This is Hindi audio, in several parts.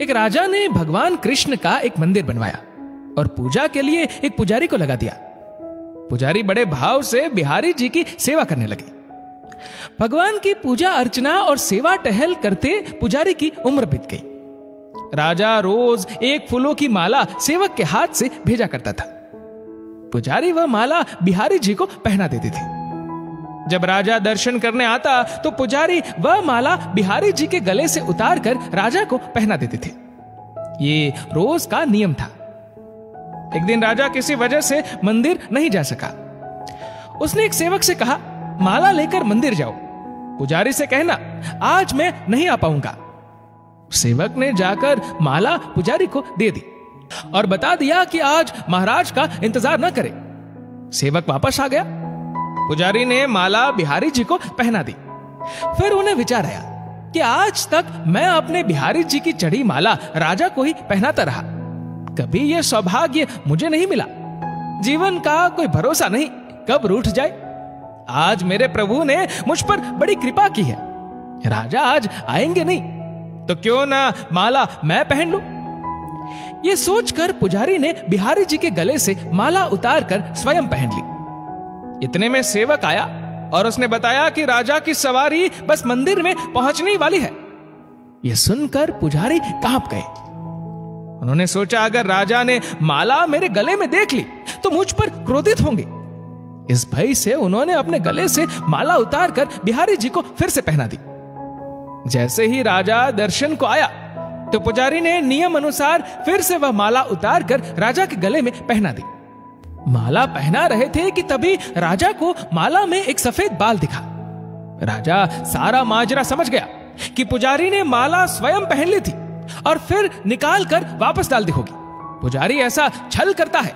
एक राजा ने भगवान कृष्ण का एक मंदिर बनवाया और पूजा के लिए एक पुजारी को लगा दिया। पुजारी बड़े भाव से बिहारी जी की सेवा करने लगे। भगवान की पूजा अर्चना और सेवा टहल करते पुजारी की उम्र बीत गई। राजा रोज एक फूलों की माला सेवक के हाथ से भेजा करता था। पुजारी वह माला बिहारी जी को पहना देते थे। जब राजा दर्शन करने आता तो पुजारी वह माला बिहारी जी के गले से उतार कर राजा को पहना देते थे। ये रोज का नियम था। एक दिन राजा किसी वजह से मंदिर नहीं जा सका। उसने एक सेवक से कहा, माला लेकर मंदिर जाओ, पुजारी से कहना आज मैं नहीं आ पाऊंगा। सेवक ने जाकर माला पुजारी को दे दी और बता दिया कि आज महाराज का इंतजार न करे। सेवक वापस आ गया। पुजारी ने माला बिहारी जी को पहना दी। फिर उन्हें विचार आया कि आज तक मैं अपने बिहारी जी की चढ़ी माला राजा को ही पहनाता रहा, कभी यह सौभाग्य मुझे नहीं मिला। जीवन का कोई भरोसा नहीं, कब रूठ जाए। आज मेरे प्रभु ने मुझ पर बड़ी कृपा की है। राजा आज आएंगे नहीं तो क्यों ना माला मैं पहन लूं। यह सोचकर पुजारी ने बिहारी जी के गले से माला उतार कर स्वयं पहन ली। इतने में सेवक आया और उसने बताया कि राजा की सवारी बस मंदिर में पहुंचने वाली है। यह सुनकर पुजारी कांप गए। उन्होंने सोचा अगर राजा ने माला मेरे गले में देख ली तो मुझ पर क्रोधित होंगे। इस भय से उन्होंने अपने गले से माला उतार कर बिहारी जी को फिर से पहना दी। जैसे ही राजा दर्शन को आया तो पुजारी ने नियम अनुसार फिर से वह माला उतार कर राजा के गले में पहना दी। माला पहना रहे थे कि तभी राजा को माला में एक सफेद बाल दिखा। राजा सारा माजरा समझ गया कि पुजारी ने माला स्वयं पहन ली थी और फिर निकाल कर वापस डाल दी होगी। पुजारी ऐसा छल करता है,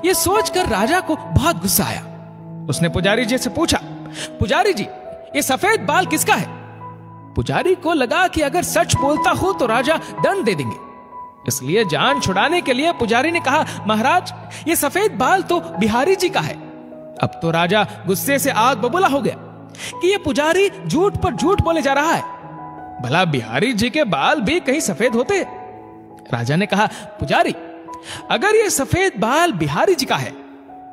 यह सोचकर राजा को बहुत गुस्सा आया। उसने पुजारी जी से पूछा, पुजारी जी ये सफेद बाल किसका है? पुजारी को लगा कि अगर सच बोलता हो तो राजा दंड दे देंगे। इसलिए जान छुड़ाने के लिए पुजारी ने कहा, महाराज ये सफेद बाल तो बिहारी जी का है। अब तो राजा गुस्से से आग बबूला हो गया कि ये पुजारी झूठ पर झूठ बोले जा रहा है। भला बिहारी जी के बाल भी कहीं सफेद होते? राजा ने कहा, पुजारी अगर ये सफेद बाल बिहारी जी का है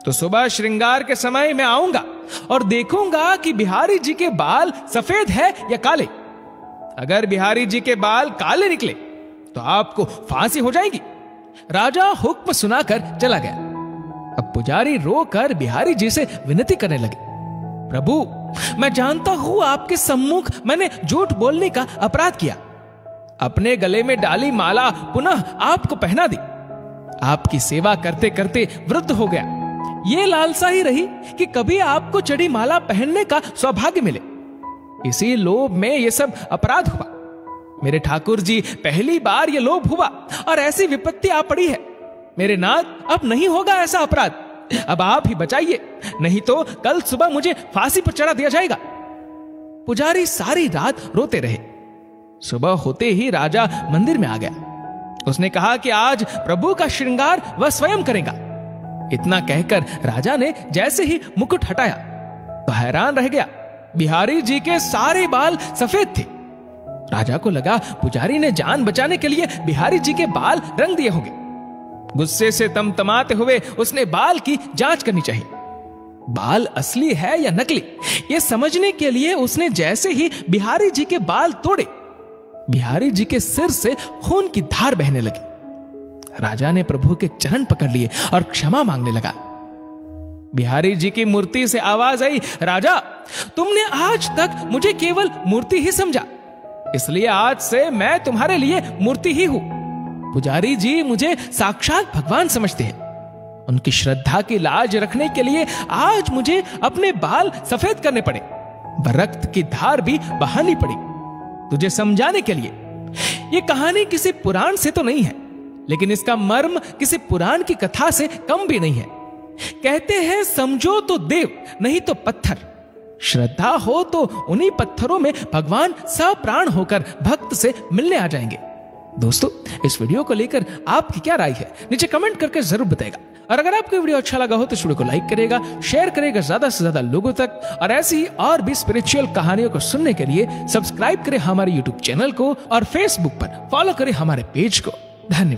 तो सुबह श्रृंगार के समय मैं आऊंगा और देखूंगा कि बिहारी जी के बाल सफेद है या काले। अगर बिहारी जी के बाल काले निकले तो आपको फांसी हो जाएगी। राजा हुक्म सुनाकर चला गया। अब पुजारी रोकर बिहारी जी से विनती करने लगे, प्रभु मैं जानता हूं आपके सम्मुख मैंने झूठ बोलने का अपराध किया। अपने गले में डाली माला पुनः आपको पहना दी। आपकी सेवा करते करते वृद्ध हो गया। ये लालसा ही रही कि कभी आपको चढ़ी माला पहनने का सौभाग्य मिले। इसी लोभ में यह सब अपराध हुआ। मेरे ठाकुर जी पहली बार ये लोभ हुआ और ऐसी विपत्ति आ पड़ी है। मेरे नाथ अब नहीं होगा ऐसा अपराध, अब आप ही बचाइए, नहीं तो कल सुबह मुझे फांसी पर चढ़ा दिया जाएगा। पुजारी सारी रात रोते रहे। सुबह होते ही राजा मंदिर में आ गया। उसने कहा कि आज प्रभु का श्रृंगार वह स्वयं करेगा। इतना कहकर राजा ने जैसे ही मुकुट हटाया तो हैरान रह गया। बिहारी जी के सारे बाल सफेद थे। राजा को लगा पुजारी ने जान बचाने के लिए बिहारी जी के बाल रंग दिए होंगे। गुस्से से तमतमाते हुए उसने बाल की जांच करनी चाहिए। बाल असली है या नकली, यह समझने के लिए उसने जैसे ही बिहारी जी के बाल तोड़े, बिहारी जी के सिर से खून की धार बहने लगी। राजा ने प्रभु के चरण पकड़ लिए और क्षमा मांगने लगा। बिहारी जी की मूर्ति से आवाज आई, राजा तुमने आज तक मुझे केवल मूर्ति ही समझा, इसलिए आज से मैं तुम्हारे लिए मूर्ति ही हूं। पुजारी जी मुझे साक्षात भगवान समझते हैं। उनकी श्रद्धा की लाज रखने के लिए आज मुझे अपने बाल सफेद करने पड़े, रक्त की धार भी बहानी पड़ी तुझे समझाने के लिए। यह कहानी किसी पुराण से तो नहीं है, लेकिन इसका मर्म किसी पुराण की कथा से कम भी नहीं है। कहते हैं समझो तो देव, नहीं तो पत्थर। श्रद्धा हो तो उन्हीं पत्थरों में भगवान सप्राण होकर भक्त से मिलने आ जाएंगे। दोस्तों इस वीडियो को लेकर आपकी क्या राय है नीचे कमेंट करके जरूर बताएगा। और अगर आपको वीडियो अच्छा लगा हो तो इस वीडियो को लाइक करेगा, शेयर करेगा ज्यादा से ज्यादा लोगों तक। और ऐसी ही और भी स्पिरिचुअल कहानियों को सुनने के लिए सब्सक्राइब करें हमारे यूट्यूब चैनल को और फेसबुक पर फॉलो करें हमारे पेज को। धन्यवाद।